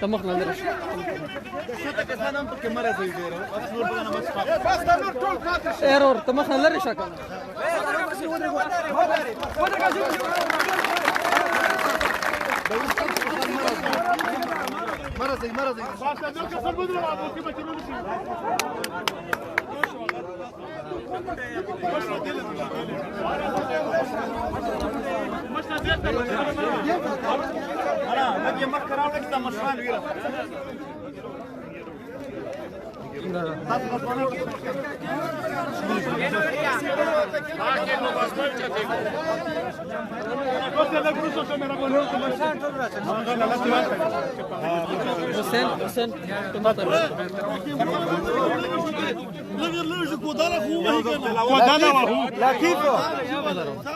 تمخ لندرش شو كسان هم پکې مره زوی ډیرو بس نور بل نه بس بس دا نور ټول پاتې شي ايرور تمخ لندرش کنه مره زوی بس دا نور کسان بدل راو کې بچو نشي انا لګي مخ راوړل چې مشران ویره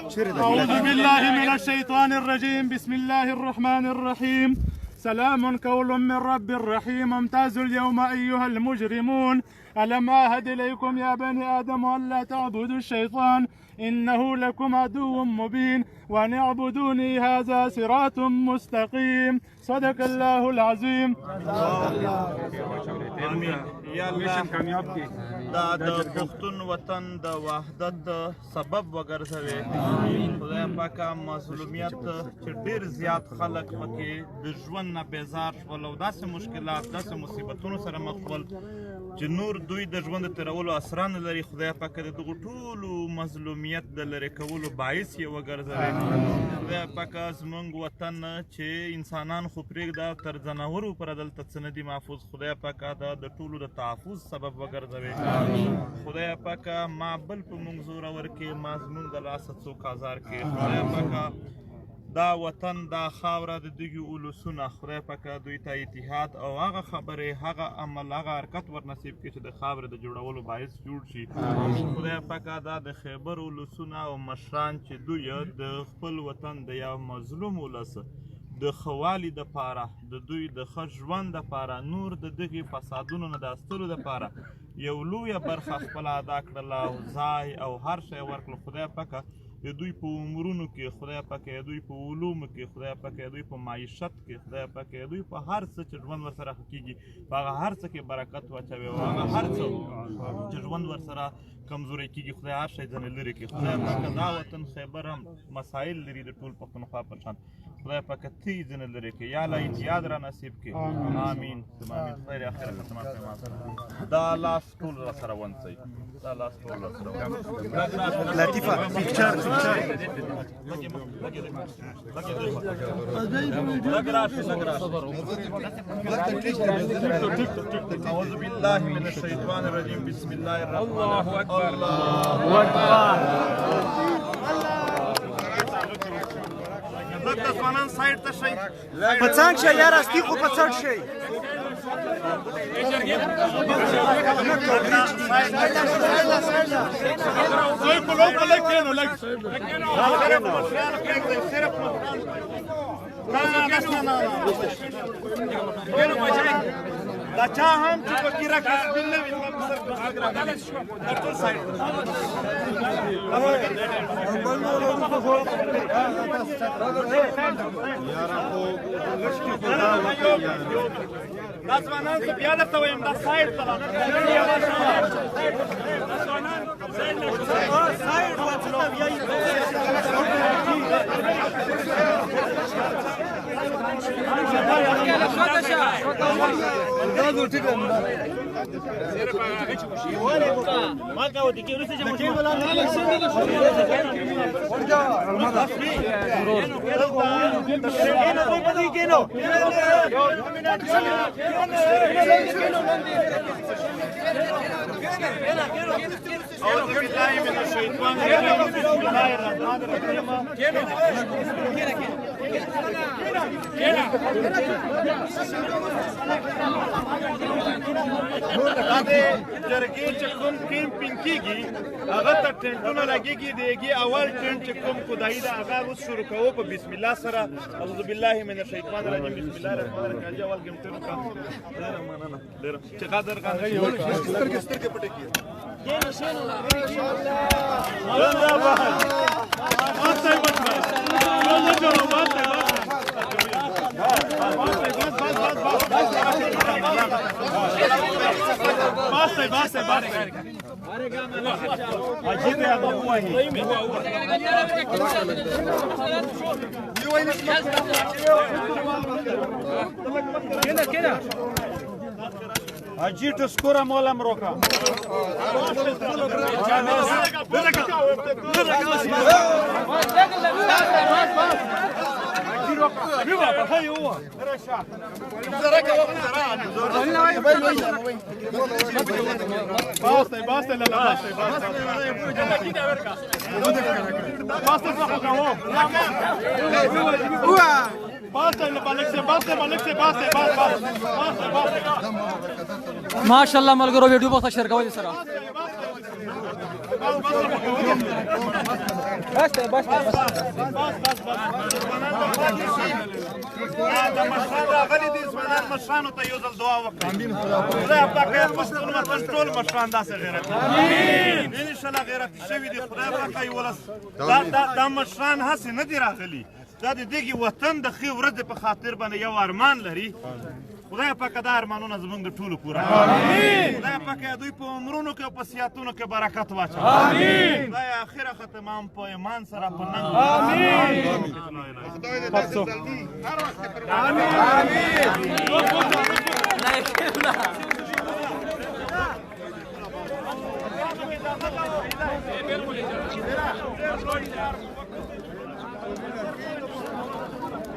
حسين أعوذ بالله من الشيطان الرجيم بسم الله الرحمن الرحيم سلام قول من رب رحيم امتازوا اليوم أيها المجرمون ألم أعهد إليكم يا بني آدم ألا تعبدوا الشيطان إنه لكم عدو مبين وأن اعبدوني هذا صراط مستقيم صدق الله العظيم آمين یا الله دا د پښتون وطن د وحدت سبب وګرځوي خدای پاکه مظلومیت چې ډېر زیات خلک پکې د ژوند نه بیزار شول او داسې مشکلات داسې مصیبتونو سره مخ شول چې نور دوی د ژوند تېرولو اسرا نه لري خدای پاکه د دغو ټولو مظلومیت د لرې کولو باعث یې وګرځوي خدای پاکه زموږ وطن چې انسانان خو پرېږده تر ځناورو پره دلته څه نه دي محفوظ خدای پاکه دا د ټولو د تحفظ سبب وګرځوي خدای پاکه ما بل په موږ زورور کې ما زموږ د لاسه څوک ازار کې خدای پاکه دا وطن دا خاوره د دغو اولسونه خدای پاکه دوی ته اتحاد او هغه خبرې هغه عمل هغه حرکت ورنصیب کړي چې د خاورې د جوړولو باعث جوړ شي خدای پاکه دا د خیبر اولسونه او مشران چې دوی د خپل وطن د یو مظلوم اولس د خوالي د پاره د دوی د ښه ژوند د پاره نور د دغې فسادونو نه د استلو د پاره یو لویه برخه خپله ادا کړله او ځای او هر شی ورکړل خدای پاکه د دوی په عمرونو کې خدای پاکه د دوی په علومو کې خدای پاکه د دوی په معیشت کې خدای پاکه د دوی په هر څه چې ژوند ورسره ښه کېږي په هغه هر څه کې برکت واچوي او هغه هر څه چې ژوند ورسره کمزوری کېږي خدای هر شی ځنې لرې کړي خدای پاکه دا وطن خیبر هم مسایل لري د ټول پښتونخوا په شان خدای پاکه ته یې ځنې لرې کړي یا الله اتحاد را نصیب کړي آمین آمین خیر اخر ختمه دا لاس ټول را سره ونڅئ دا لاس ټول را سره لطیفه پکچر أعوذ بالله من الشيطان الرجيم بسم الله الرحمن الرحيم الله أكبر الله أكبر سايد تشي پڅان شي یار استی خو پڅان شي دا چا هم چې په کې راکاس بل نه وي دا ځوانان څه بیا درته وایم دا سایډ ته أعوذ بالله من الشيطان الرجيم بسم الله الرحمن الرحيم دا د جرګې چې کوم کیمپینګ کېږي هغه ته ټنټونه لګېږي د هغې اول ټنټ چې کوم خدایي ده هغه اوس شروع کوو په بسم الله سره اعوذ بالله من الشیطان الرجیم بسم الله الرحمن الرحیم اول ګیم ټنټ کا ډېره مننه ډېره چې قدر کا سترګې پټې کړي زنده باد اجيت سكورة مولا مروكا माशाल्लाह मलगरो वीडियो बहुत शेयर करो सर مشرانو ته یو ځل دعا وکړئ خدای پاک یې پښتون وطن ټول مشران داسې غیرت ان شاء الله غیرت شوي دي خدای پاک یې ولس دا مشران هسې نه دي راغلي دا د دغې وطن د ښې ورځې په خاطر باندې یو ارمان لري خدای پاک دا ارمانونه زموږ د ټولو پوره کړي خدای پاک دوی په عمرونو کې او په صحتونو کې برکت واچوي خدای اخره ختمه هم په ایمان سره په ننګ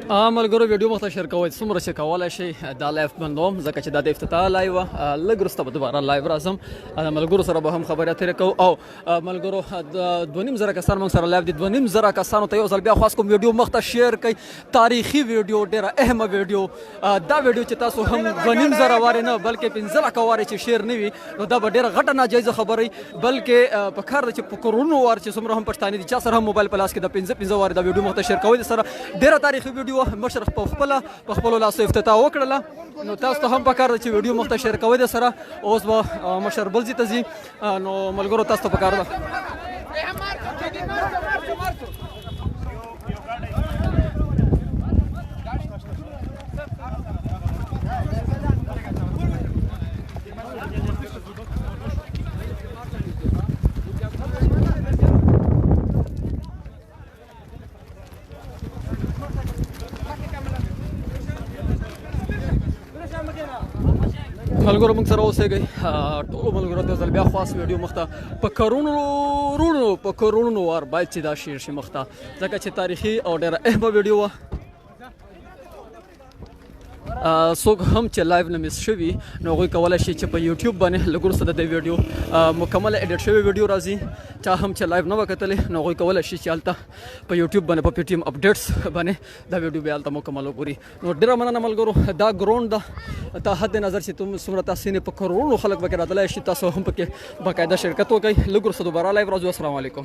ملګرو ویډیو مخته شیر کوئ څومره چې کولی شئ دا لایف بندوم ځکه چې دا د افتتاح لایو وه لږ وروسته به دوباره لایو راځم د ملګرو سره به هم خبرې اترې کوو او ملګرو 2.5 کسان موږ سره لایو دي 2.5 کسانو ته یو ځل بیا خواست کوم ویډیو مخته شیر کړئ تاریخي ویډیو ډېره اهمه ویډیو دا ویډیو چې تاسو هم 2.5 وارې نه بلکې 15 لکه وارې چې شیر نه وي نو دا به ډېره غټه ناجایزه خبره وي بلکې په کار ده چې په کرونو وار چې څومره هم پښتانه دي چا سره هم موبایل په لاس کې د 15 وارې دا ویډیو مخته شیر کوئ سره ډېره تاریخي ویډیو مشر په خپل لاسو افتتاح وکړله نو تاسو ته هم پکار ده چې ویډیو مخته شیر کوئ د سره اوس به مشر بل ځای ته ځي نو ملګرو تاسو ته پکار ده ملګرو موږ سره اوسېږئ ټولو ملګرو ته ځل بیا خواست ویډیو مخته په کرونو وار باید چې دا شیر شي مخته ځکه چې تاریخي او ډېره اهمه ویډیو وه څوک هم چې لایو نه مس شوي نو هغوی کولی شي چې په یوټیوب باندې لږ وروسته د دې ویډیو مکمله ایډیټ شوې ویډیو راځي چا هم چې لایو نه وه کتلې نو هغوی کولی شي چې هلته په یوټیوب باندې په پی ټي ایم اپډیټس باندې دا ویډیو بیا هلته مکمل وګوري نو ډېره مننه ملګرو دا ګراونډ ده ته حد نظر چې څومره تاسو نه په کرونو خلک پکې راتلی شي تاسو هم پکې باقاعده شرکت وکړئ لږ وروسته دوباره لایو راځو السلام علیکم